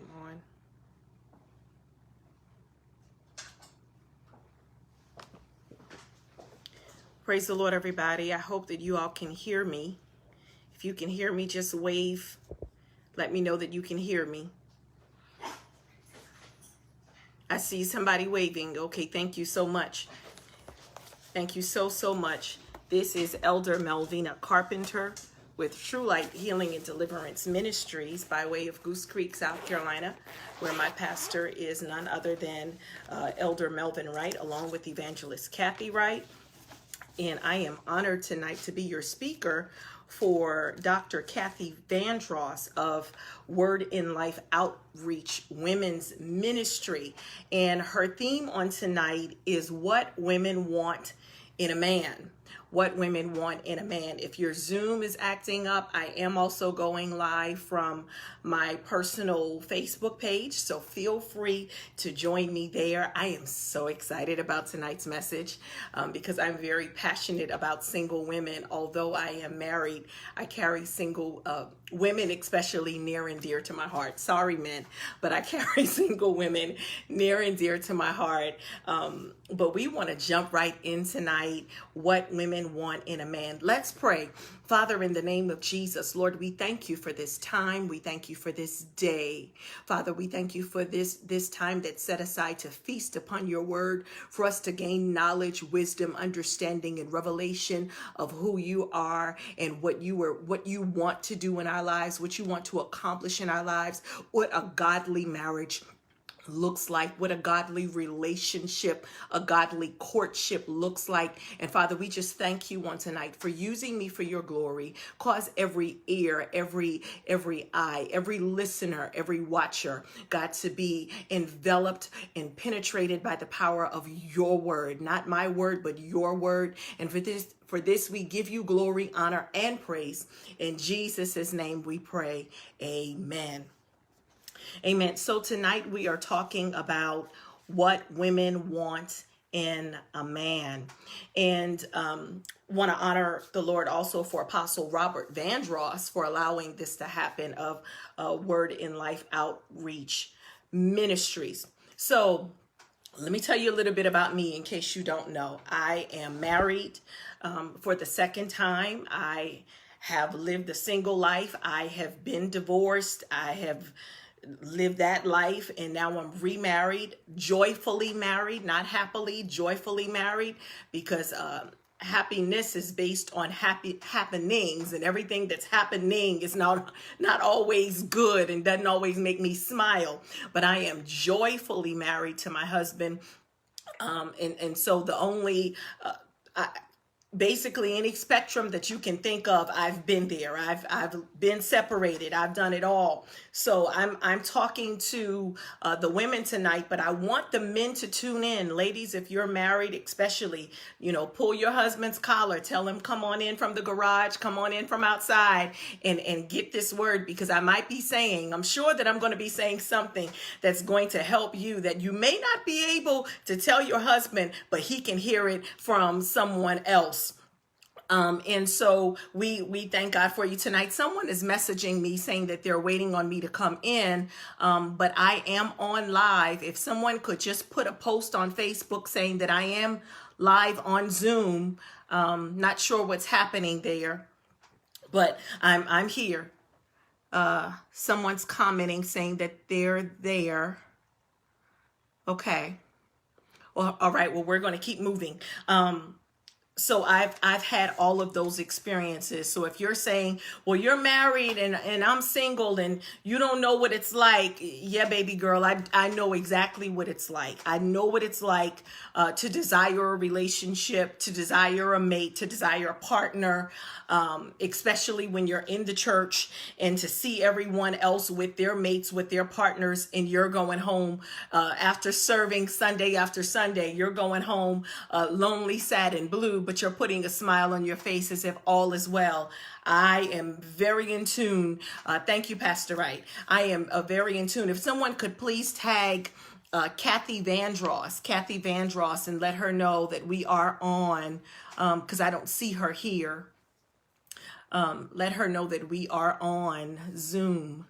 On. Praise the Lord, everybody. I hope that you all can hear me. If you can hear me, just wave. Let me know that you can hear me. I see somebody waving. Okay, thank you so much. Thank you so much. This is Elder Melvina Carpenter with True Light Healing and Deliverance Ministries by way of Goose Creek, South Carolina, where my pastor is none other than Elder Melvin Wright, along with Evangelist Kathy Wright. And I am honored tonight to be your speaker for Dr. Kathy Vandross of Word in Life Outreach Women's Ministry. And her theme on tonight is what women want in a man. What women want in a man. If your Zoom is acting up, I am also going live from my personal Facebook page, so feel free to join me there. I am so excited about tonight's message because I'm very passionate about single women. Although I am married, I carry single women especially near and dear to my heart. Sorry, men, but I carry single women near and dear to my heart. But we want to jump right in tonight. What women want in a man. Let's pray. Father, in the name of Jesus, Lord, we thank you for this time. We thank you for this day. Father, we thank you for this time that's set aside to feast upon your word, for us to gain knowledge, wisdom, understanding, and revelation of who you are and what you want to do in our lives, what you want to accomplish in our lives, what a godly marriage looks like, what a godly relationship, a godly courtship looks like. And Father, we just thank you on tonight for using me for your glory. Cause every ear, every eye, every listener, every watcher, God, to be enveloped and penetrated by the power of your word, not my word, but your word. And for this, we give you glory, honor, and praise. In Jesus' name we pray. Amen. Amen. So tonight we are talking about what women want in a man, and want to honor the Lord also for Apostle Robert Vandross for allowing this to happen of Word in Life Outreach Ministries. So let me tell you a little bit about me in case you don't know. I am married for the second time. I have lived a single life. I have been divorced. I have lived that life, and now I'm remarried, joyfully married, not happily, joyfully married, because happiness is based on happenings, and everything that's happening is not always good and doesn't always make me smile. But I am joyfully married to my husband, and so the only basically any spectrum that you can think of, I've been there. I've been separated. I've done it all. So I'm talking to the women tonight, but I want the men to tune in. Ladies, if you're married, especially, pull your husband's collar, tell him, come on in from the garage, come on in from outside and get this word, because I'm sure that I'm going to be saying something that's going to help you that you may not be able to tell your husband, but he can hear it from someone else. And so we thank God for you tonight. Someone is messaging me saying that they're waiting on me to come in, but I am on live. If someone could just put a post on Facebook saying that I am live on Zoom. Not sure what's happening there, but I'm here. Someone's commenting saying that they're there. Okay. Well, all right. Well, we're going to keep moving. So I've had all of those experiences. So if you're saying, well, you're married and I'm single and you don't know what it's like. Yeah, baby girl, I know exactly what it's like. I know what it's like to desire a relationship, to desire a mate, to desire a partner, especially when you're in the church and to see everyone else with their mates, with their partners, and you're going home after serving Sunday after Sunday. You're going home lonely, sad, and blue, but you're putting a smile on your face as if all is well. I am very in tune. Thank you, Pastor Wright. I am very in tune. If someone could please tag Kathy Vandross, and let her know that we are on, because I don't see her here. Let her know that we are on Zoom.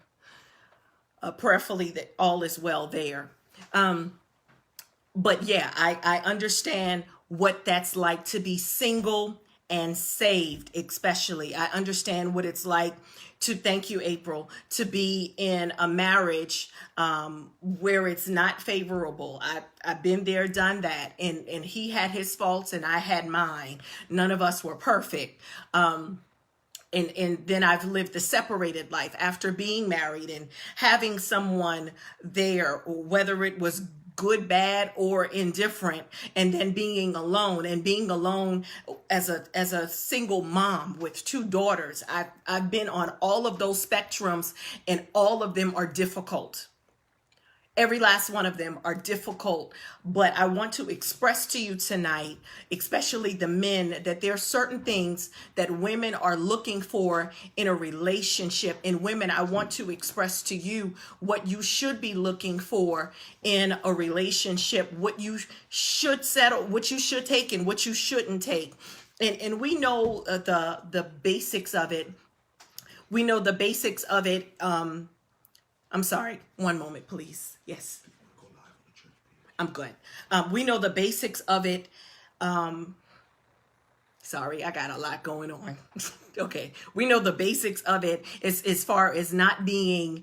prayerfully that all is well there. But yeah, I understand what that's like to be single and saved, especially. I understand what it's like to, thank you, April, to be in a marriage where it's not favorable. I've been there, done that. And he had his faults and I had mine. None of us were perfect. And then I've lived the separated life after being married and having someone there, whether it was good, bad, or indifferent, and then being alone as a single mom with two daughters. I've been on all of those spectrums, and all of them are difficult. Every last one of them are difficult, but I want to express to you tonight, especially the men, that there are certain things that women are looking for in a relationship. And women, I want to express to you what you should be looking for in a relationship, what you should settle, what you should take and what you shouldn't take. And we know the basics of it. We know the basics of it. I'm sorry, one moment, please. Yes, I'm good. We know the basics of it. Sorry, I got a lot going on. Okay, we know the basics of it as far as not being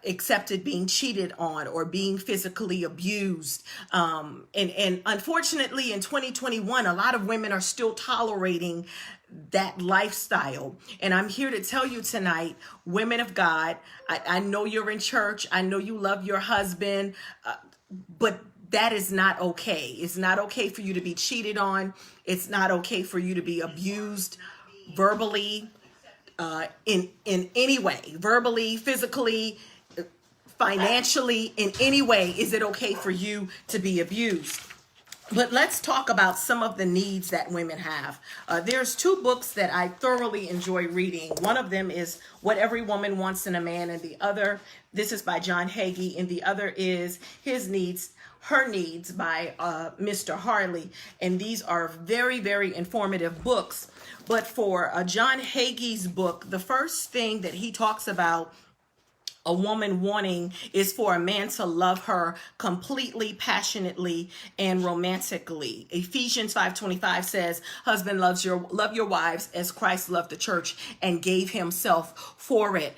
accepted, being cheated on, or being physically abused. And unfortunately, in 2021, a lot of women are still tolerating that lifestyle. And I'm here to tell you tonight, women of God, I know you're in church. I know you love your husband, but that is not okay. It's not okay for you to be cheated on. It's not okay for you to be abused verbally, in any way, verbally, physically, financially, in any way. Is it okay for you to be abused? But let's talk about some of the needs that women have. There's two books that I thoroughly enjoy reading. One of them is What Every Woman Wants in a Man, and the other, this is by John Hagee, and the other is Her Needs by Mr. Harley. And these are very, very informative books. But for John Hagee's book, the first thing that he talks about a woman wanting is for a man to love her completely, passionately, and romantically. Ephesians 5:25 says, husband, love your wives as Christ loved the church and gave himself for it.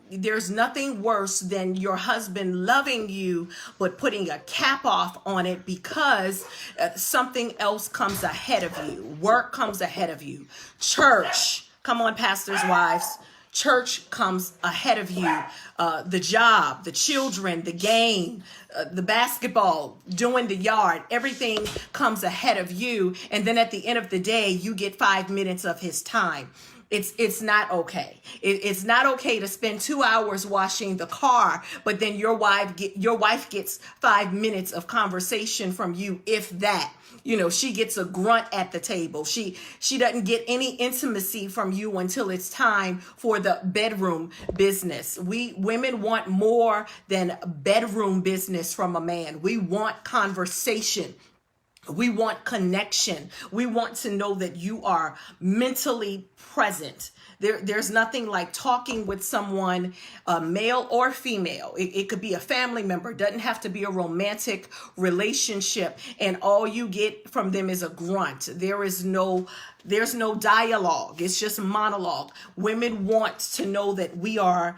There's nothing worse than your husband loving you, but putting a cap off on it because something else comes ahead of you. Work comes ahead of you. Church, come on, pastors' wives. Church comes ahead of you. The job, the children, the game, the basketball, doing the yard, everything comes ahead of you. And then at the end of the day, you get 5 minutes of his time. It's not okay. It's not okay to spend 2 hours washing the car, but then your wife gets 5 minutes of conversation from you, if that. You know, she gets a grunt at the table. She doesn't get any intimacy from you until it's time for the bedroom business. We women want more than bedroom business from a man. We want conversation. We want connection. We want to know that you are mentally present. There's nothing like talking with someone, male or female. It could be a family member. It doesn't have to be a romantic relationship. And all you get from them is a grunt. There's no dialogue. It's just monologue. Women want to know that we are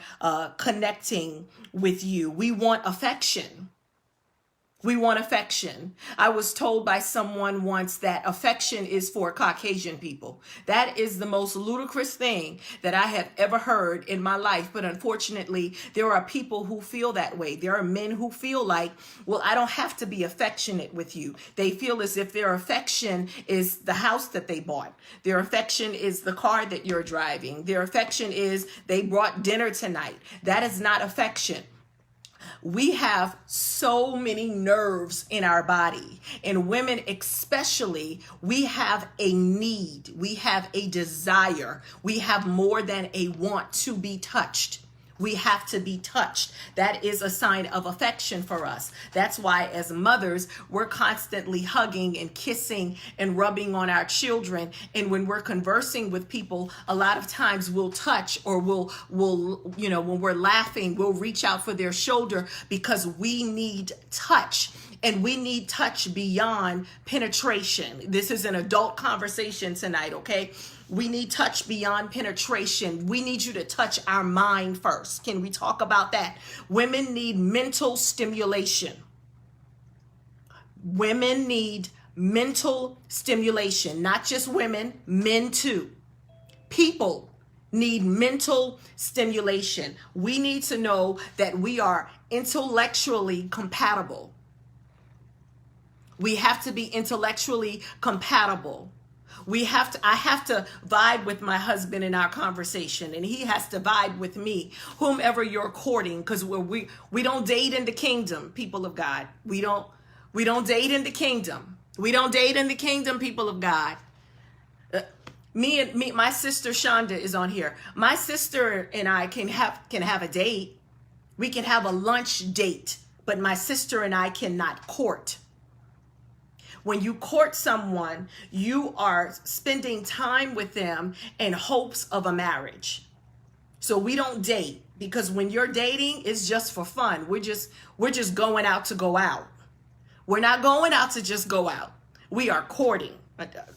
connecting with you. We want affection. We want affection. I was told by someone once that affection is for Caucasian people. That is the most ludicrous thing that I have ever heard in my life. But unfortunately, there are people who feel that way. There are men who feel like, well, I don't have to be affectionate with you. They feel as if their affection is the house that they bought. Their affection is the car that you're driving. Their affection is they brought dinner tonight. That is not affection. We have so many nerves in our body, and women especially, we have a need, we have a desire, we have more than a want to be touched. We have to be touched. That is a sign of affection for us. That's why as mothers, we're constantly hugging and kissing and rubbing on our children. And when we're conversing with people, a lot of times we'll touch, or we'll when we're laughing, we'll reach out for their shoulder, because we need touch. And we need touch beyond penetration. This is an adult conversation tonight, okay? We need touch beyond penetration. We need you to touch our mind first. Can we talk about that? Women need mental stimulation. Women need mental stimulation. Not just women, men too. People need mental stimulation. We need to know that we are intellectually compatible. We have to be intellectually compatible. I have to vibe with my husband in our conversation, and he has to vibe with me, whomever you're courting, because we don't date in the kingdom, people of God. We don't date in the kingdom. We don't date in the kingdom, people of God. My sister Shonda is on here. My sister and I can have a date. We can have a lunch date, but my sister and I cannot court. When you court someone, you are spending time with them in hopes of a marriage. So we don't date, because when you're dating, it's just for fun. We're just going out to go out. We're not going out to just go out. We are courting.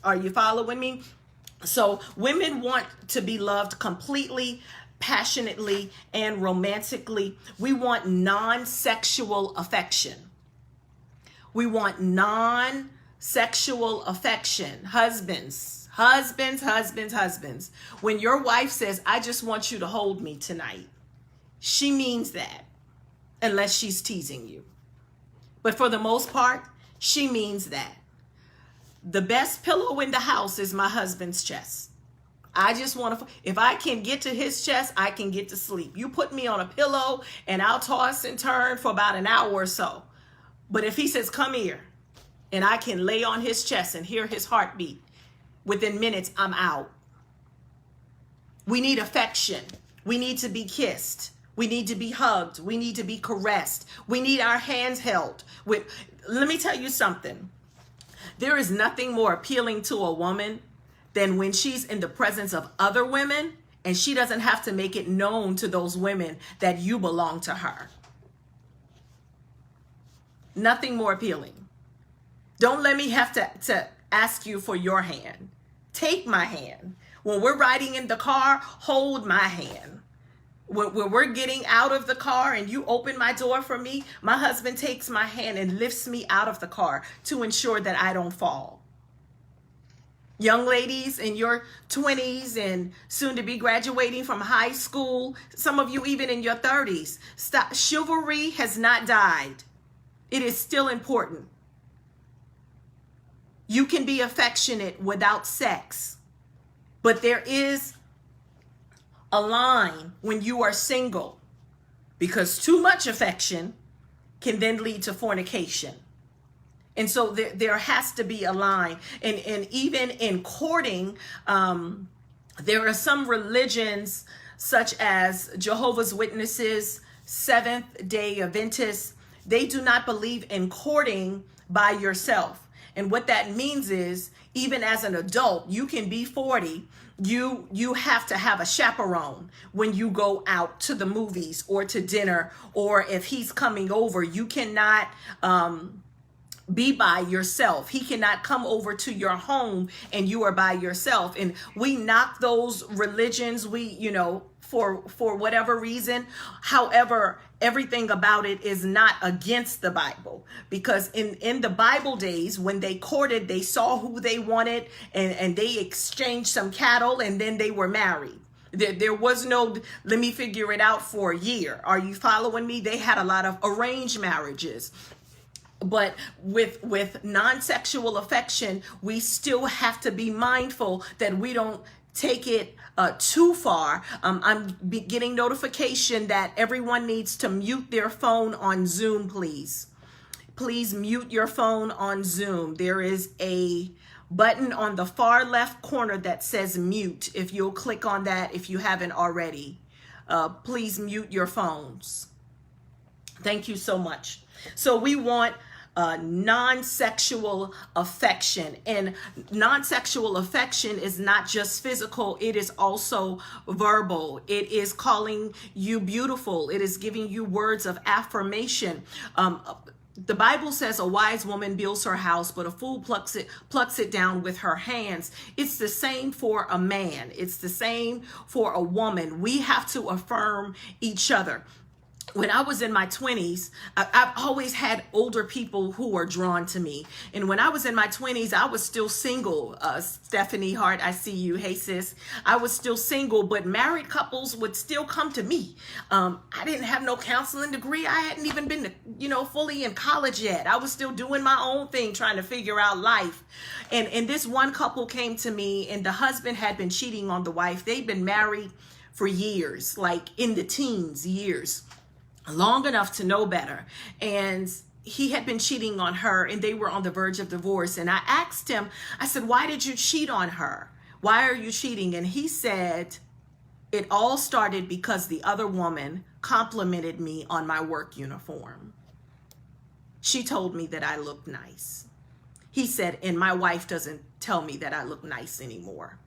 Are you following me? So women want to be loved completely, passionately, and romantically. We want non-sexual affection. We want non-sexual affection. Husbands. When your wife says, I just want you to hold me tonight, she means that, unless she's teasing you. But for the most part, she means that. The best pillow in the house is my husband's chest. I just want to, if I can get to his chest, I can get to sleep. You put me on a pillow and I'll toss and turn for about an hour or so. But if he says, come here, and I can lay on his chest and hear his heartbeat, within minutes, I'm out. We need affection. We need to be kissed. We need to be hugged. We need to be caressed. We need our hands held. Let me tell you something. There is nothing more appealing to a woman than when she's in the presence of other women and she doesn't have to make it known to those women that you belong to her. Nothing more appealing. Don't let me have to ask you for your hand. Take my hand. When we're riding in the car, hold my hand. When we're getting out of the car and you open my door for me, my husband takes my hand and lifts me out of the car to ensure that I don't fall. Young ladies in your 20s and soon to be graduating from high school, some of you even in your 30s, stop. Chivalry has not died. It is still important. You can be affectionate without sex, but there is a line when you are single, because too much affection can then lead to fornication. And so there has to be a line. And even in courting, there are some religions such as Jehovah's Witnesses, Seventh-day Adventists. They do not believe in courting by yourself. And what that means is, even as an adult, you can be 40, you have to have a chaperone when you go out to the movies or to dinner, or if he's coming over, you cannot be by yourself. He cannot come over to your home and you are by yourself. And we knock those religions, for whatever reason. However, everything about it is not against the Bible, because in the Bible days, when they courted, they saw who they wanted and they exchanged some cattle and then they were married. There was no, let me figure it out for a year. Are you following me? They had a lot of arranged marriages. But with non-sexual affection, we still have to be mindful that we don't take it too far. I'm getting notification that everyone needs to mute their phone on Zoom, please. Please mute your phone on Zoom. There is a button on the far left corner that says mute. If you'll click on that, if you haven't already. please mute your phones. Thank you so much. So we want non-sexual affection, and non-sexual affection is not just physical, it is also verbal. It is calling you beautiful. It is giving you words of affirmation. The Bible says a wise woman builds her house, but a fool plucks it down with her hands. It's the same for a man. It's the same for a woman. We have to affirm each other. When I was in my 20s, I've always had older people who were drawn to me. And when I was in my 20s, I was still single. Stephanie Hart, I see you. Hey, sis. I was still single, but married couples would still come to me. I didn't have no counseling degree. I hadn't even been, fully in college yet. I was still doing my own thing, trying to figure out life. And this one couple came to me, and the husband had been cheating on the wife. They'd been married for years, like in the teens, years. Long enough to know better. And he had been cheating on her, and they were on the verge of divorce. And I asked him, I said, why did you cheat on her? Why are you cheating? And he said, it all started because the other woman complimented me on my work uniform. She told me that I looked nice. He said, and my wife doesn't tell me that I look nice anymore.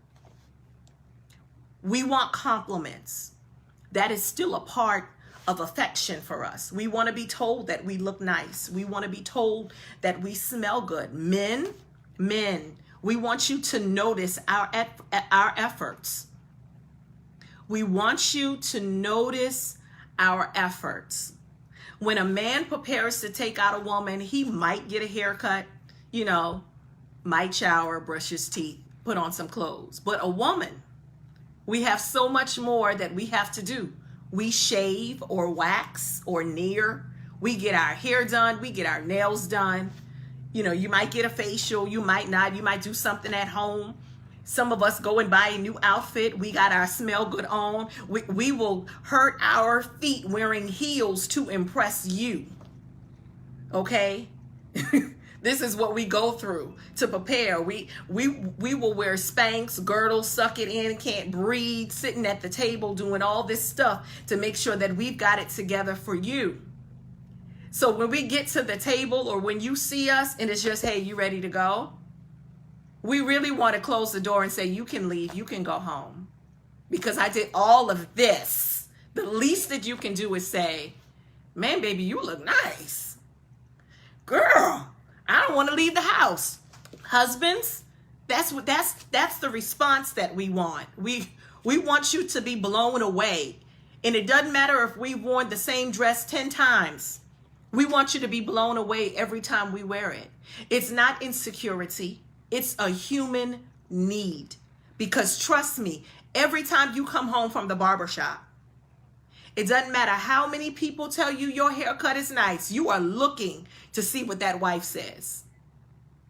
We want compliments. That is still a part of affection for us. We want to be told that we look nice. We want to be told that we smell good. Men, we want you to notice our efforts. We want you to notice our efforts. When a man prepares to take out a woman, he might get a haircut, might shower, brush his teeth, put on some clothes. But a woman, we have so much more that we have to do. We shave or wax or near. We get our hair done. We get our nails done. You might get a facial. You might not. You might do something at home. Some of us go and buy a new outfit. We got our smell good on. We will hurt our feet wearing heels to impress you. Okay? This is what we go through to prepare. We will wear Spanx, girdles, suck it in, can't breathe, sitting at the table doing all this stuff to make sure that we've got it together for you. So when we get to the table, or when you see us and it's just, hey, you ready to go? We really want to close the door and say, you can leave, you can go home. Because I did all of this. The least that you can do is say, man, baby, you look nice. Girl, I don't want to leave the house. Husbands, that's the response that we want. We want you to be blown away. And it doesn't matter if we've worn the same dress 10 times. We want you to be blown away every time we wear it. It's not insecurity. It's a human need. Because trust me, every time you come home from the barbershop, it doesn't matter how many people tell you your haircut is nice. You are looking to see what that wife says.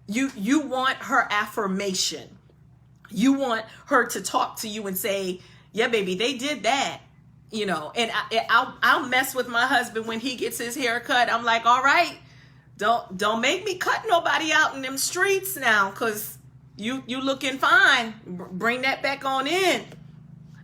You want her affirmation. You want her to talk to you and say, yeah, baby, they did that. And I'll mess with my husband when he gets his haircut. I'm like, all right, don't make me cut nobody out in them streets now, because you looking fine. Bring that back on in.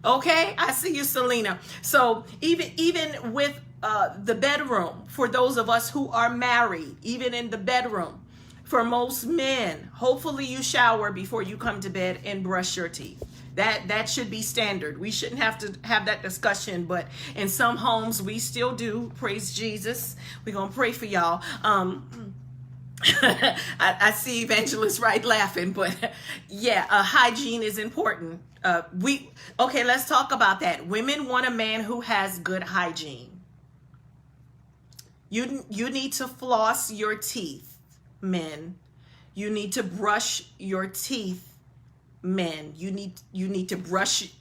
Okay, I see you, Selena. So even with the bedroom, for those of us who are married, even in the bedroom, for most men, hopefully you shower before you come to bed and brush your teeth. That should be standard. We shouldn't have to have that discussion, but in some homes we still do. Praise Jesus. We're gonna pray for y'all. I see Evangelist Wright laughing, but yeah, hygiene is important. Okay, let's talk about that. Women want a man who has good hygiene. You need to floss your teeth, men. You need to brush your teeth, men. You need to brush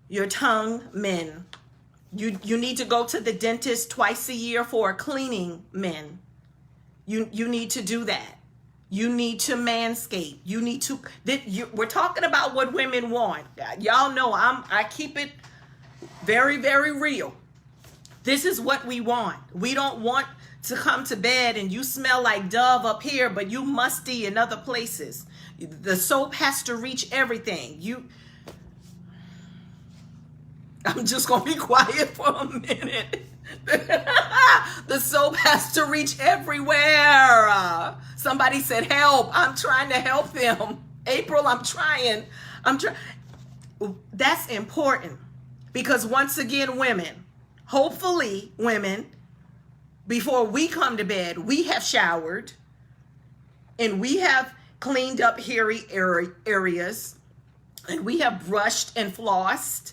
your tongue, men. You need to go to the dentist twice a year for a cleaning, men. You need to do that. You need to manscape. You need to. We're talking about what women want. Y'all know I keep it very, very real. This is what we want. We don't want to come to bed and you smell like Dove up here, but you musty in other places. The soap has to reach everything. I'm just going to be quiet for a minute. The soap has to reach everywhere. Somebody said, help. I'm trying to help them. April, I'm trying. That's important because once again, women, hopefully women, before we come to bed, we have showered and we have cleaned up hairy areas and we have brushed and flossed.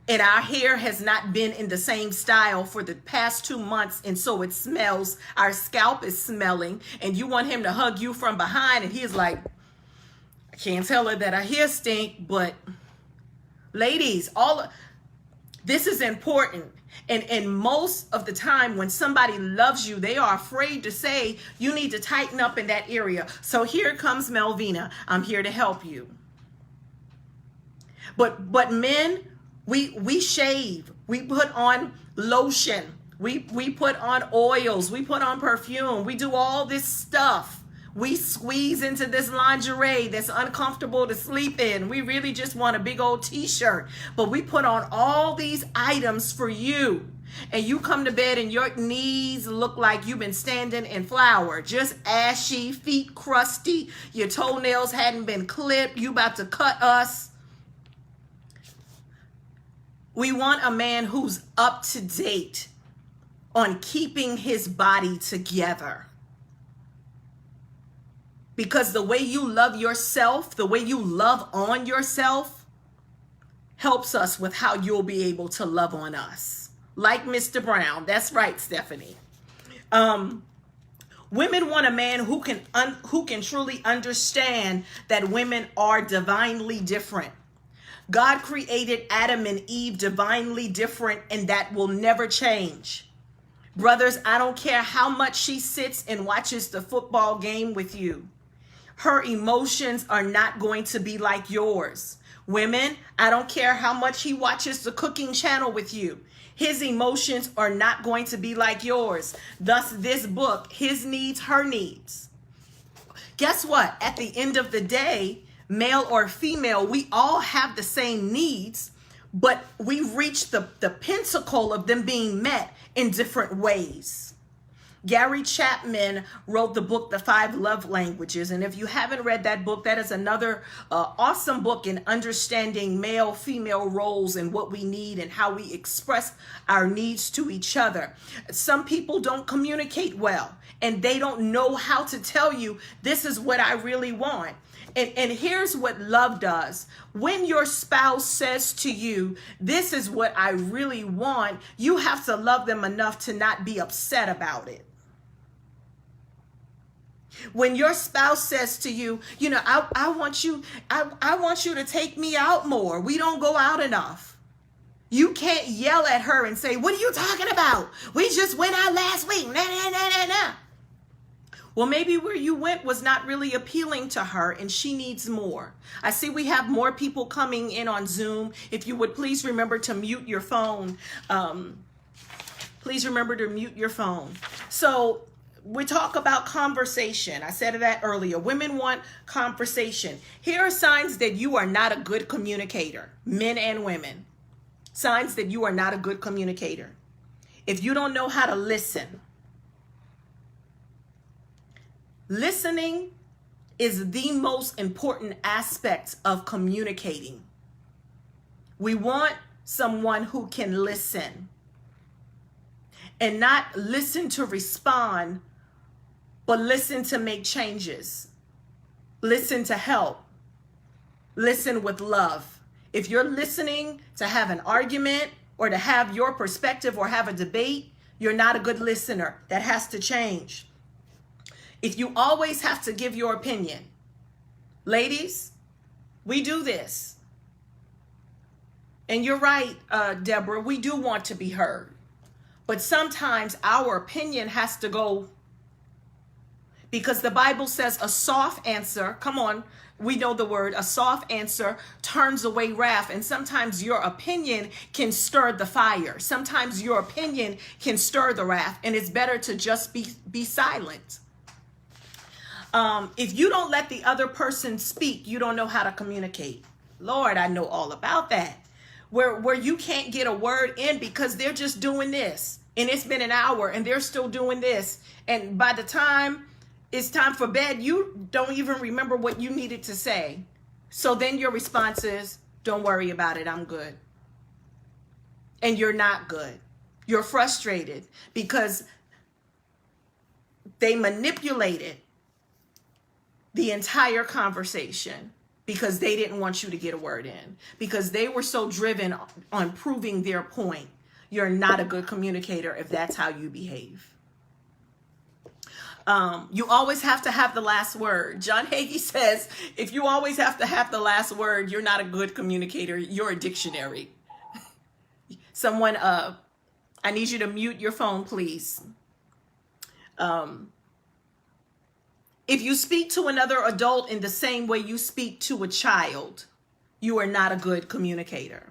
And our hair has not been in the same style for the past 2 months. And so it smells. Our scalp is smelling. And you want him to hug you from behind. And he's like, I can't tell her that our hair stink. But ladies, this is important. And most of the time when somebody loves you, they are afraid to say, you need to tighten up in that area. So here comes Melvina. I'm here to help you. But men, we shave, we put on lotion, we put on oils, we put on perfume, we do all this stuff. We squeeze into this lingerie that's uncomfortable to sleep in. We really just want a big old t-shirt, but we put on all these items for you. And you come to bed and your knees look like you've been standing in flour, just ashy, feet crusty, your toenails hadn't been clipped, you about to cut us. We want a man who's up to date on keeping his body together. Because the way you love yourself, the way you love on yourself, helps us with how you'll be able to love on us. Like Mr. Brown. That's right, Stephanie. Women want a man who can truly understand that women are divinely different. God created Adam and Eve divinely different, and that will never change. Brothers, I don't care how much she sits and watches the football game with you. Her emotions are not going to be like yours. Women, I don't care how much he watches the cooking channel with you. His emotions are not going to be like yours. Thus, this book, his needs, her needs. Guess what? At the end of the day, male or female, we all have the same needs, but we reach the pinnacle of them being met in different ways. Gary Chapman wrote the book, The 5 Love Languages. And if you haven't read that book, that is another awesome book in understanding male-female roles and what we need and how we express our needs to each other. Some people don't communicate well, and they don't know how to tell you, this is what I really want. And here's what love does. When your spouse says to you, this is what I really want, you have to love them enough to not be upset about it. When your spouse says to you, you know, I want you to take me out more. We don't go out enough. You can't yell at her and say, what are you talking about? We just went out last week. Nah, nah, nah, nah, nah. Well, maybe where you went was not really appealing to her and she needs more. I see we have more people coming in on Zoom. If you would please remember to mute your phone. Please remember to mute your phone. So we talk about conversation. I said that earlier. Women want conversation. Here are signs that you are not a good communicator, men and women. Signs that you are not a good communicator. If you don't know how to listen. Listening is the most important aspect of communicating. We want someone who can listen and not listen to respond, but listen to make changes. Listen to help. Listen with love. If you're listening to have an argument or to have your perspective or have a debate, you're not a good listener. That has to change. If you always have to give your opinion, ladies, we do this. And you're right, Deborah, we do want to be heard. But sometimes our opinion has to go, because the Bible says a soft answer, come on, we know the word, a soft answer turns away wrath. And sometimes your opinion can stir the fire. Sometimes your opinion can stir the wrath, and it's better to just be silent. If you don't let the other person speak, you don't know how to communicate. Lord, I know all about that. where you can't get a word in because they're just doing this, and it's been an hour and they're still doing this, and by the time it's time for bed, you don't even remember what you needed to say. So then your response is, don't worry about it, I'm good. And you're not good. You're frustrated because they manipulated the entire conversation because they didn't want you to get a word in, because they were so driven on proving their point. You're not a good communicator if that's how you behave. You always have to have the last word. John Hagee says, if you always have to have the last word, you're not a good communicator. You're a dictionary. Someone, I need you to mute your phone, please. If you speak to another adult in the same way you speak to a child, you are not a good communicator.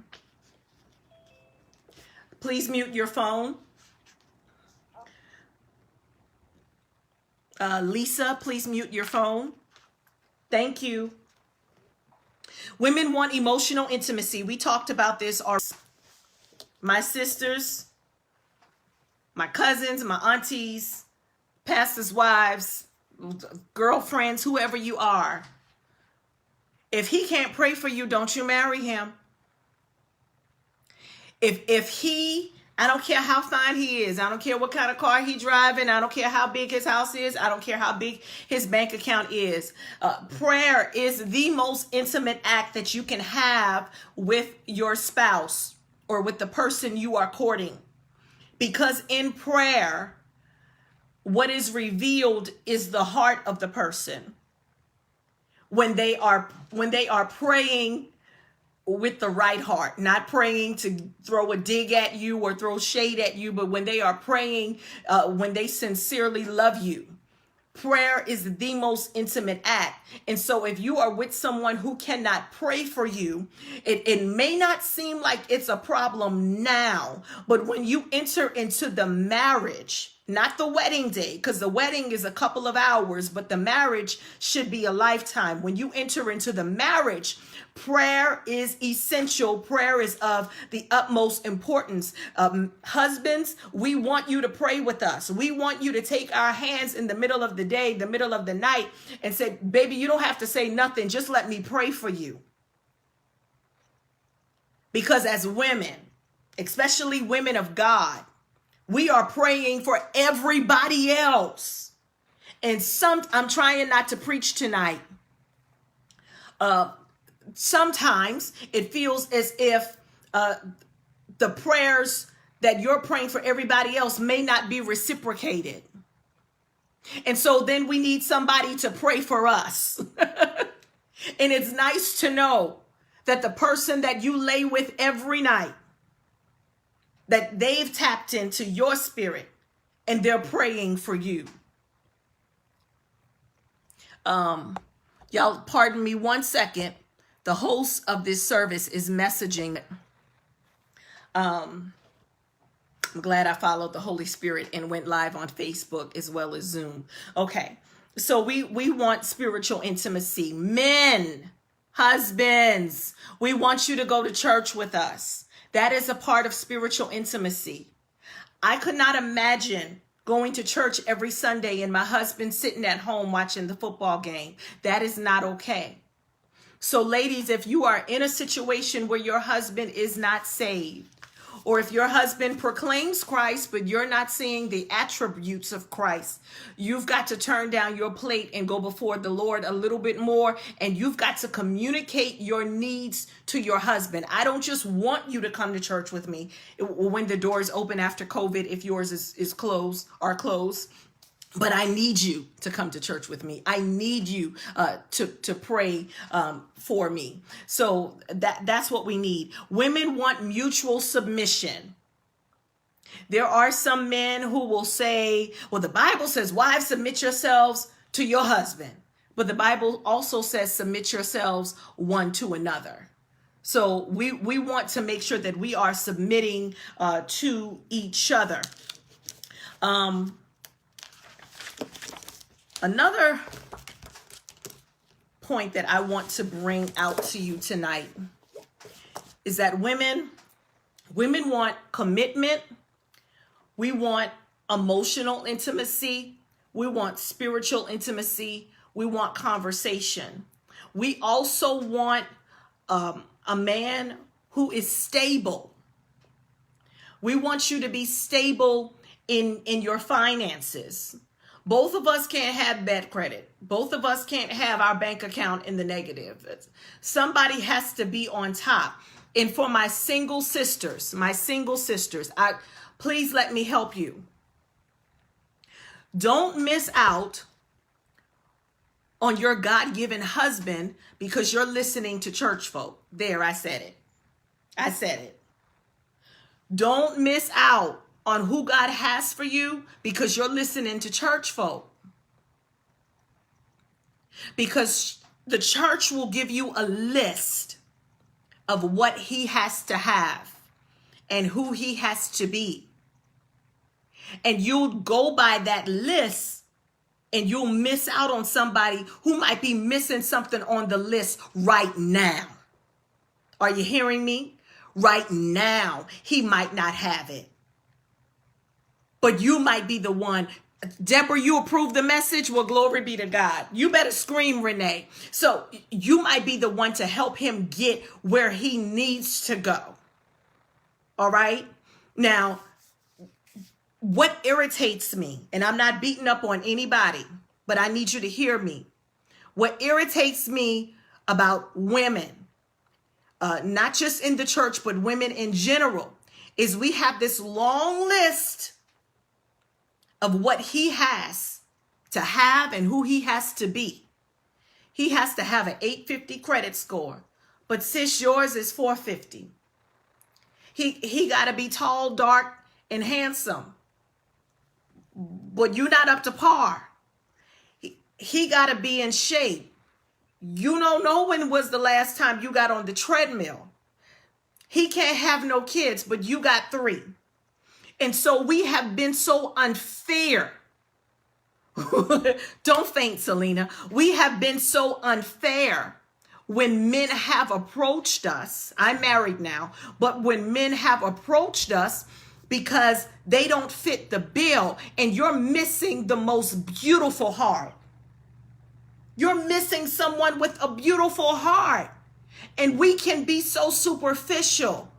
Please mute your phone. Lisa, please mute your phone. Thank you. Women want emotional intimacy. We talked about this. My sisters, my cousins, my aunties, pastors' wives, girlfriends, whoever you are. If he can't pray for you, don't you marry him. If he, I don't care how fine he is, I don't care what kind of car he's driving, I don't care how big his house is, I don't care how big his bank account is. Prayer is the most intimate act that you can have with your spouse or with the person you are courting. Because in prayer, what is revealed is the heart of the person. When they are praying with the right heart, not praying to throw a dig at you or throw shade at you, but when they are praying, when they sincerely love you. Prayer is the most intimate act. And so if you are with someone who cannot pray for you, it may not seem like it's a problem now, but when you enter into the marriage, not the wedding day, because the wedding is a couple of hours, but the marriage should be a lifetime. When you enter into the marriage, prayer is essential. Prayer is of the utmost importance. Husbands, we want you to pray with us. We want you to take our hands in the middle of the day, the middle of the night, and say, baby, you don't have to say nothing. Just let me pray for you. Because as women, especially women of God, we are praying for everybody else. And I'm trying not to preach tonight. Sometimes it feels as if the prayers that you're praying for everybody else may not be reciprocated. And so then we need somebody to pray for us. And it's nice to know that the person that you lay with every night, that they've tapped into your spirit and they're praying for you. Y'all, pardon me 1 second. The host of this service is messaging. I'm glad I followed the Holy Spirit and went live on Facebook as well as Zoom. Okay, so we want spiritual intimacy. Men, husbands, we want you to go to church with us. That is a part of spiritual intimacy. I could not imagine going to church every Sunday and my husband sitting at home watching the football game. That is not okay. So ladies, if you are in a situation where your husband is not saved, or if your husband proclaims Christ, but you're not seeing the attributes of Christ, you've got to turn down your plate and go before the Lord a little bit more. And you've got to communicate your needs to your husband. I don't just want you to come to church with me when the doors open after COVID, if yours is closed. But I need you to come to church with me. I need you to pray for me. So that's what we need. Women want mutual submission. There are some men who will say, well, the Bible says, wives, submit yourselves to your husband. But the Bible also says, submit yourselves one to another. So we want to make sure that we are submitting to each other. Another point that I want to bring out to you tonight is that women want commitment. We want emotional intimacy. We want spiritual intimacy. We want conversation. We also want a man who is stable. We want you to be stable in your finances. Both of us can't have bad credit. Both of us can't have our bank account in the negative. Somebody has to be on top. And for my single sisters, please let me help you. Don't miss out on your God-given husband because you're listening to church folk. There, I said it. Don't miss out on who God has for you because you're listening to church folk. Because the church will give you a list of what he has to have and who he has to be. And you'll go by that list and you'll miss out on somebody who might be missing something on the list right now. Are you hearing me? Right now, he might not have it. But you might be the one. Deborah, you approve the message? Well, glory be to God. You better scream, Renee. So you might be the one to help him get where he needs to go. All right? Now, what irritates me, and I'm not beating up on anybody, but I need you to hear me. What irritates me about women, not just in the church, but women in general, is we have this long list of what he has to have and who he has to be. He has to have an 850 credit score, but sis, yours is 450. He got to be tall, dark, and handsome, but you're not up to par. He got to be in shape. You don't know when was the last time you got on the treadmill. He can't have no kids, but you got 3. And so we have been so unfair. Don't faint, Selena. We have been so unfair when men have approached us. I'm married now, but when men have approached us because they don't fit the bill and you're missing the most beautiful heart. You're missing someone with a beautiful heart. And we can be so superficial.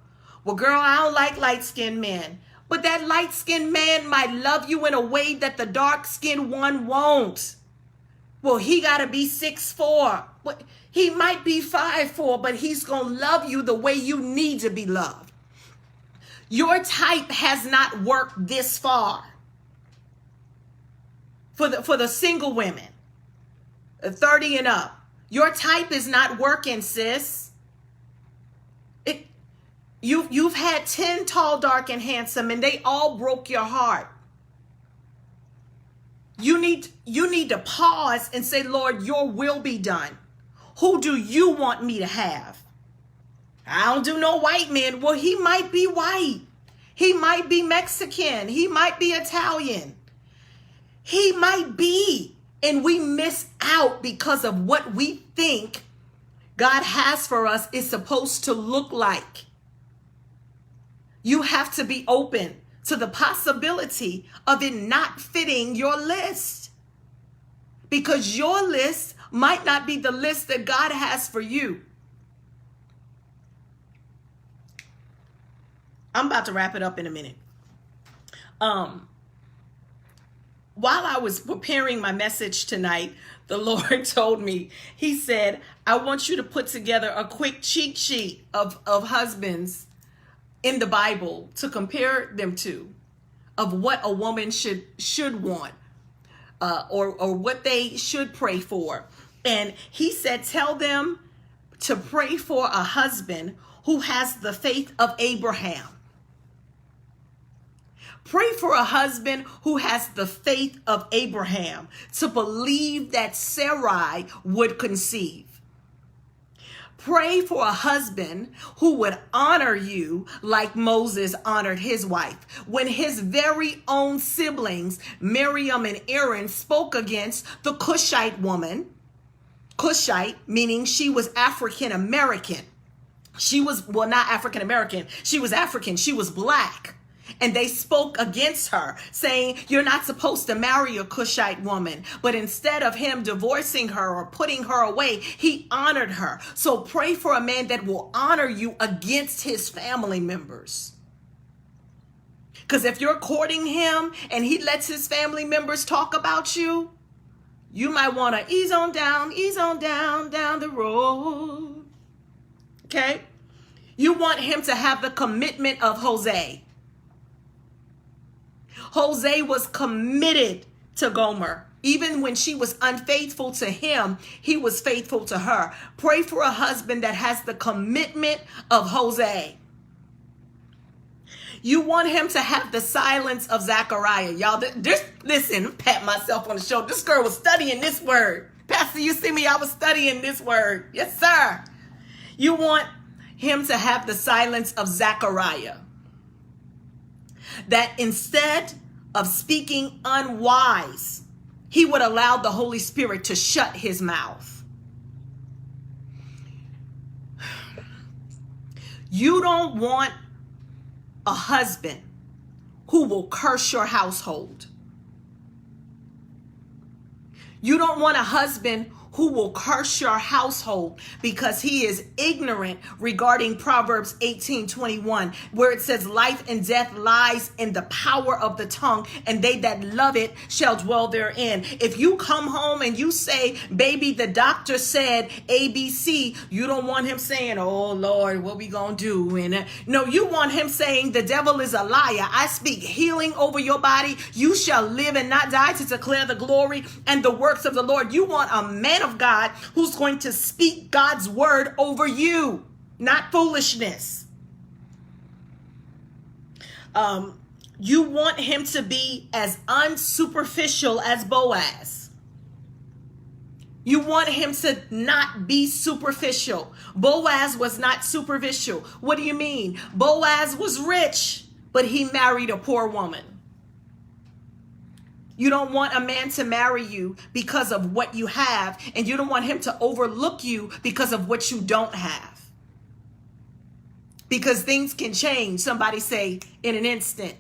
Well, girl, I don't like light-skinned men. But that light-skinned man might love you in a way that the dark-skinned one won't. Well, he got to be 6'4". He might be 5'4", but he's going to love you the way you need to be loved. Your type has not worked this far. For the single women, 30 and up, your type is not working, sis. You've had 10 tall, dark, and handsome, and they all broke your heart. You need to pause and say, Lord, your will be done. Who do you want me to have? I don't do no white men. Well, he might be white. He might be Mexican. He might be Italian. He might be. And we miss out because of what we think God has for us is supposed to look like. You have to be open to the possibility of it not fitting your list. Because your list might not be the list that God has for you. I'm about to wrap it up in a minute. While I was preparing my message tonight, the Lord told me, he said, I want you to put together a quick cheat sheet of husbands in the Bible to compare them to, of what a woman should want, or what they should pray for. And he said, tell them to pray for a husband who has the faith of Abraham. Pray for a husband who has the faith of Abraham to believe that Sarai would conceive. Pray for a husband who would honor you like Moses honored his wife. When his very own siblings, Miriam and Aaron, spoke against the Cushite woman, Cushite meaning she was African American, She was, well, not African American. She was African. She was black. And they spoke against her, saying, you're not supposed to marry a Cushite woman. But instead of him divorcing her or putting her away, he honored her. So pray for a man that will honor you against his family members. Because if you're courting him and he lets his family members talk about you, you might want to ease on down the road. Okay? You want him to have the commitment of Jose. Jose was committed to Gomer. Even when she was unfaithful to him, he was faithful to her. Pray for a husband that has the commitment of Jose. You want him to have the silence of Zechariah. Y'all, listen, pat myself on the shoulder. This girl was studying this word. Pastor, you see me? I was studying this word. Yes, sir. You want him to have the silence of Zechariah. That instead of speaking unwise, he would allow the Holy Spirit to shut his mouth. You don't want a husband who will curse your household. You don't want a husband who will curse your household because he is ignorant regarding Proverbs 18:21, where it says life and death lies in the power of the tongue, and they that love it shall dwell therein. If you come home and you say, baby, the doctor said ABC, you don't want him saying, oh Lord, what we gonna do? And no, you want him saying, the devil is a liar. I speak healing over your body. You shall live and not die to declare the glory and the works of the Lord. You want a man of God who's going to speak God's word over you, not foolishness. You want him to be as unsuperficial as Boaz. You want him to not be superficial. Boaz was not superficial. What do you mean? Boaz was rich, but he married a poor woman. You don't want a man to marry you because of what you have, and you don't want him to overlook you because of what you don't have. Because things can change, somebody say, in an instant.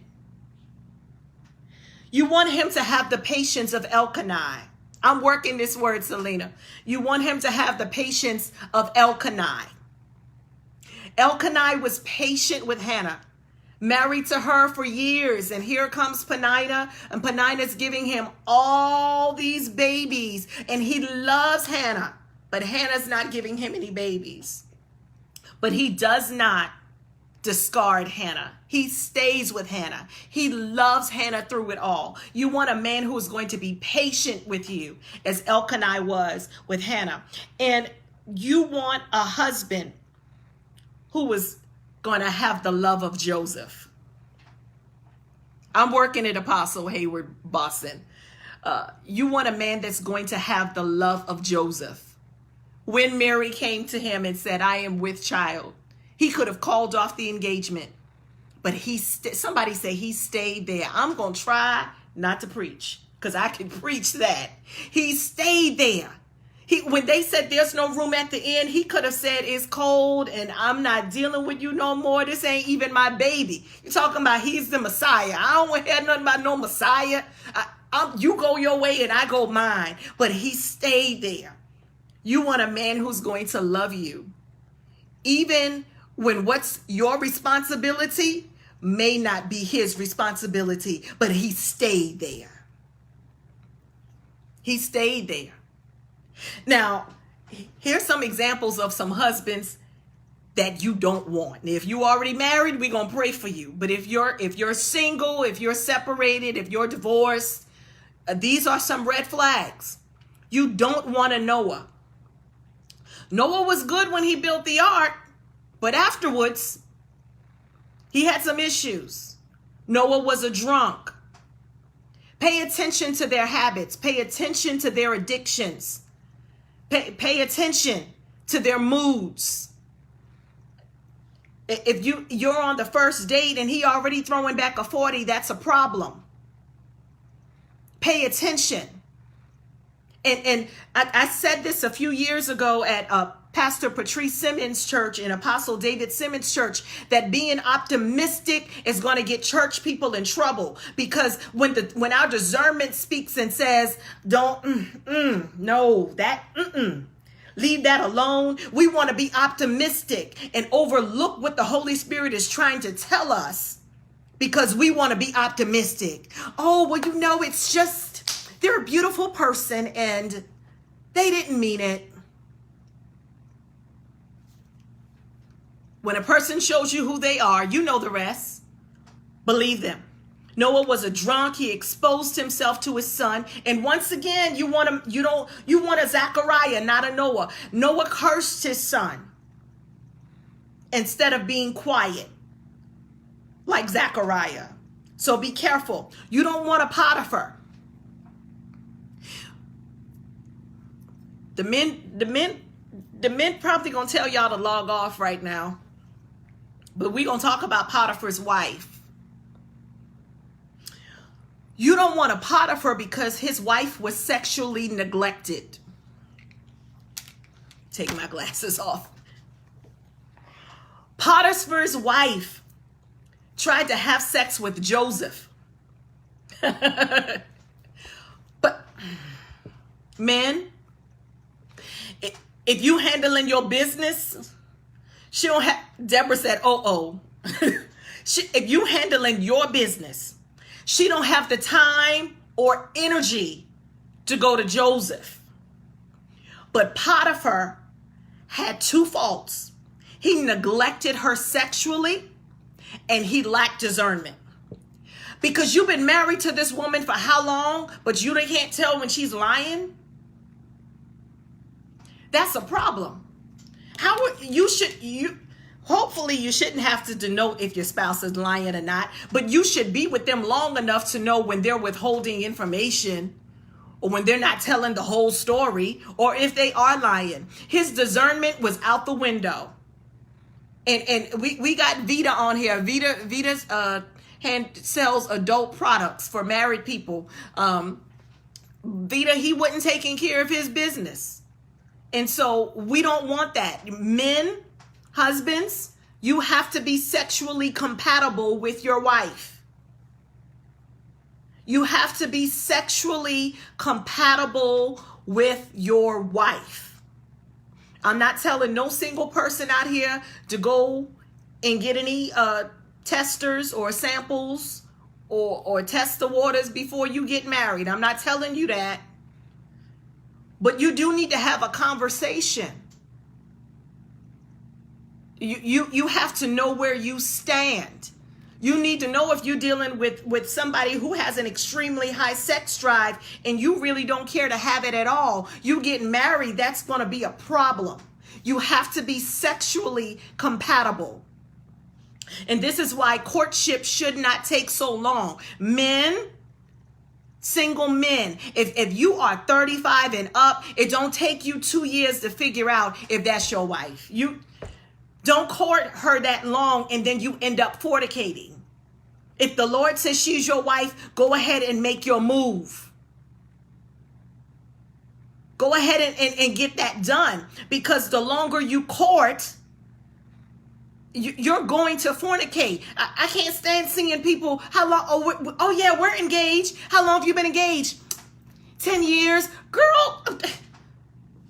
You want him to have the patience of Elkanah. I'm working this word, Selena. You want him to have the patience of Elkanah. Elkanah was patient with Hannah. Married to her for years, and here comes Penina, and Penina's giving him all these babies, and he loves Hannah, but Hannah's not giving him any babies. But he does not discard Hannah. He stays with Hannah. He loves Hannah through it all. You want a man who is going to be patient with you, as Elkanah was with Hannah. And you want a husband who was going to have the love of Joseph. I'm working at Apostle Hayward, Boston. You want a man that's going to have the love of Joseph. When Mary came to him and said, I am with child, he could have called off the engagement, but somebody say he stayed there. I'm going to try not to preach because I can preach that. He stayed there. When they said there's no room at the end, he could have said it's cold and I'm not dealing with you no more. This ain't even my baby. You're talking about he's the Messiah. I don't want to hear nothing about no Messiah. You go your way and I go mine. But he stayed there. You want a man who's going to love you, even when what's your responsibility may not be his responsibility, but he stayed there. He stayed there. Now, here's some examples of some husbands that you don't want. If you already married, we're going to pray for you. But if you're single, if you're separated, if you're divorced, these are some red flags. You don't want a Noah. Noah was good when he built the ark, but afterwards, he had some issues. Noah was a drunk. Pay attention to their habits. Pay attention to their addictions. Pay attention to their moods. If you're on the first date and he already throwing back a 40, that's a problem. Pay attention. And I said this a few years ago at Pastor Patrice Simmons' church and Apostle David Simmons' church that being optimistic is going to get church people in trouble, because when our discernment speaks and says, leave that alone. We want to be optimistic and overlook what the Holy Spirit is trying to tell us because we want to be optimistic. Oh, well, it's just they're a beautiful person and they didn't mean it. When a person shows you who they are, you know the rest. Believe them. Noah was a drunk. He exposed himself to his son. And once again, you want a Zechariah, not a Noah. Noah cursed his son instead of being quiet like Zechariah. So be careful. You don't want a Potiphar. The men probably gonna tell y'all to log off right now. But we're gonna talk about Potiphar's wife. You don't want a Potiphar because his wife was sexually neglected. Take my glasses off. Potiphar's wife tried to have sex with Joseph. But men, if you handling your business, she don't have, Deborah said, if you handling your business, she don't have the time or energy to go to Joseph. But Potiphar had two faults. He neglected her sexually and he lacked discernment. Because you've been married to this woman for how long, but you can't tell when she's lying? That's a problem. Hopefully you shouldn't have to denote if your spouse is lying or not, but you should be with them long enough to know when they're withholding information or when they're not telling the whole story or if they are lying. His discernment was out the window. And we got Vita on here. Vita's sells adult products for married people. Vita, he wasn't taking care of his business. And so we don't want that. Men, husbands, you have to be sexually compatible with your wife. You have to be sexually compatible with your wife. I'm not telling no single person out here to go and get any testers or samples or test the waters before you get married. I'm not telling you that. But you do need to have a conversation. You have to know where you stand. You need to know if you're dealing with somebody who has an extremely high sex drive and you really don't care to have it at all. You get married, that's going to be a problem. You have to be sexually compatible. And this is why courtship should not take so long. Men, single men, if you are 35 and up, it don't take you 2 years to figure out if that's your wife. You don't court her that long and then you end up fornicating. If the Lord says she's your wife, go ahead and make your move. Go ahead and get that done, because the longer you court, you're going to fornicate. I can't stand seeing people, how long? Oh yeah, we're engaged. How long have you been engaged? 10 years. Girl,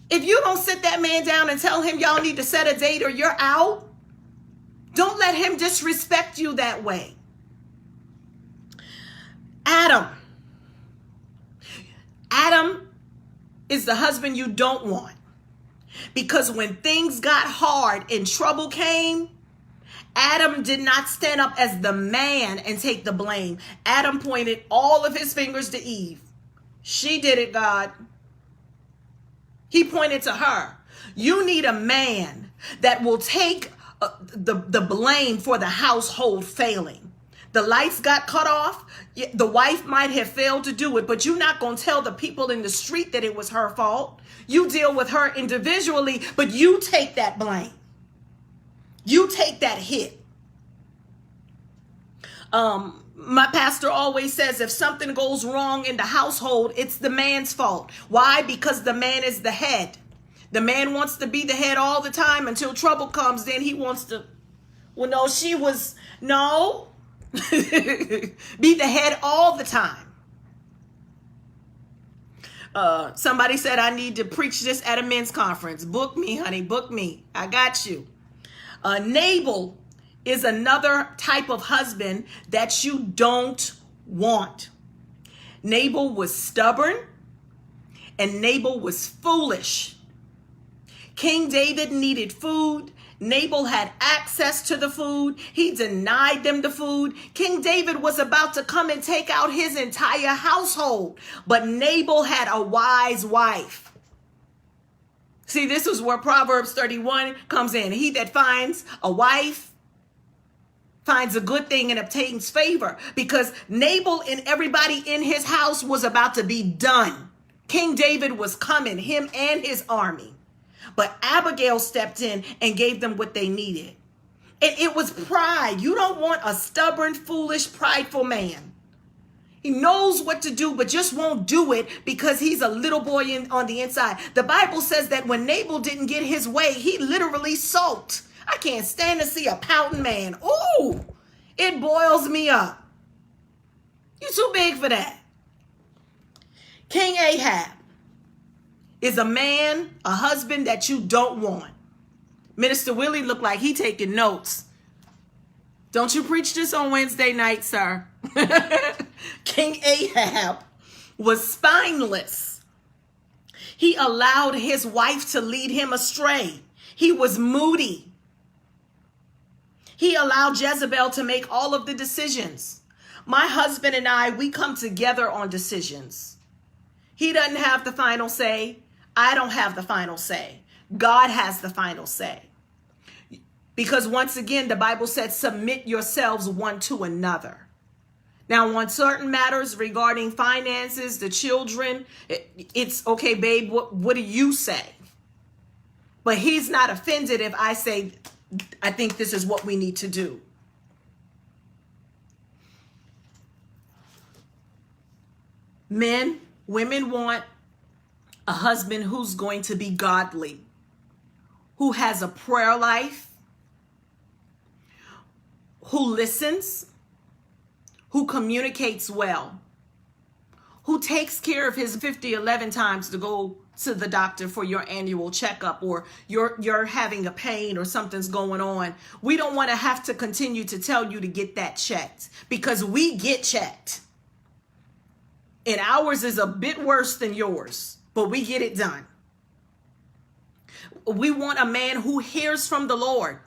if you don't sit that man down and tell him y'all need to set a date or you're out, don't let him disrespect you that way. Adam is the husband you don't want, because when things got hard and trouble came, Adam did not stand up as the man and take the blame. Adam pointed all of his fingers to Eve. She did it, God. He pointed to her. You need a man that will take the blame for the household failing. The lights got cut off. The wife might have failed to do it, but you're not going to tell the people in the street that it was her fault. You deal with her individually, but you take that blame. You take that hit. My pastor always says if something goes wrong in the household, it's the man's fault. Why? Because the man is the head. The man wants to be the head all the time until trouble comes. Then he wants to, well, no, no. Be the head all the time. Somebody said I need to preach this at a men's conference. Book me, honey, book me. I got you. Nabal is another type of husband that you don't want. Nabal was stubborn and Nabal was foolish. King David needed food. Nabal had access to the food. He denied them the food. King David was about to come and take out his entire household, but Nabal had a wise wife. See, this is where Proverbs 31 comes in. He that finds a wife finds a good thing and obtains favor, because Nabal and everybody in his house was about to be done. King David was coming, him and his army. But Abigail stepped in and gave them what they needed. And it was pride. You don't want a stubborn, foolish, prideful man. He knows what to do, but just won't do it because he's a little boy on the inside. The Bible says that when Nabal didn't get his way, he literally sulked. I can't stand to see a pouting man. Ooh, it boils me up. You're too big for that. King Ahab is a man, a husband that you don't want. Minister Willie looked like he taking notes. Don't you preach this on Wednesday night, sir? King Ahab was spineless. He allowed his wife to lead him astray. He was moody. He allowed Jezebel to make all of the decisions. My husband and I, we come together on decisions. He doesn't have the final say. I don't have the final say. God has the final say. Because once again, the Bible said, submit yourselves one to another. Now, on certain matters regarding finances, the children, it's okay, babe, what do you say? But he's not offended if I say, I think this is what we need to do. Men, women want a husband who's going to be godly, who has a prayer life, who listens, who communicates well, who takes care of his 11 times to go to the doctor for your annual checkup, or you're having a pain or something's going on. We don't want to have to continue to tell you to get that checked, because we get checked. And ours is a bit worse than yours, but we get it done. We want a man who hears from the Lord.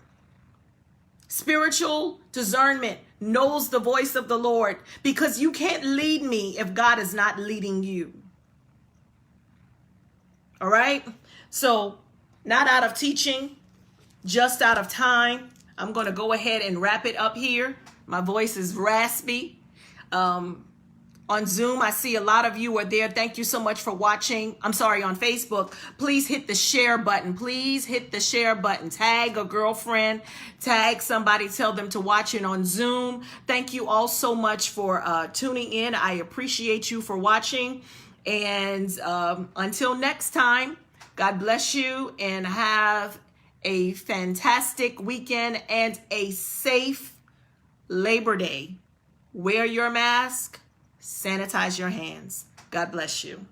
Spiritual discernment, knows the voice of the Lord, because you can't lead me if God is not leading you. All right. So not out of teaching, just out of time, I'm going to go ahead and wrap it up here. My voice is raspy. On Zoom, I see a lot of you are there. Thank you so much for watching. I'm sorry, on Facebook. Please hit the share button. Please hit the share button. Tag a girlfriend. Tag somebody. Tell them to watch it on Zoom. Thank you all so much for tuning in. I appreciate you for watching. And until next time, God bless you and have a fantastic weekend and a safe Labor Day. Wear your mask. Sanitize your hands. God bless you.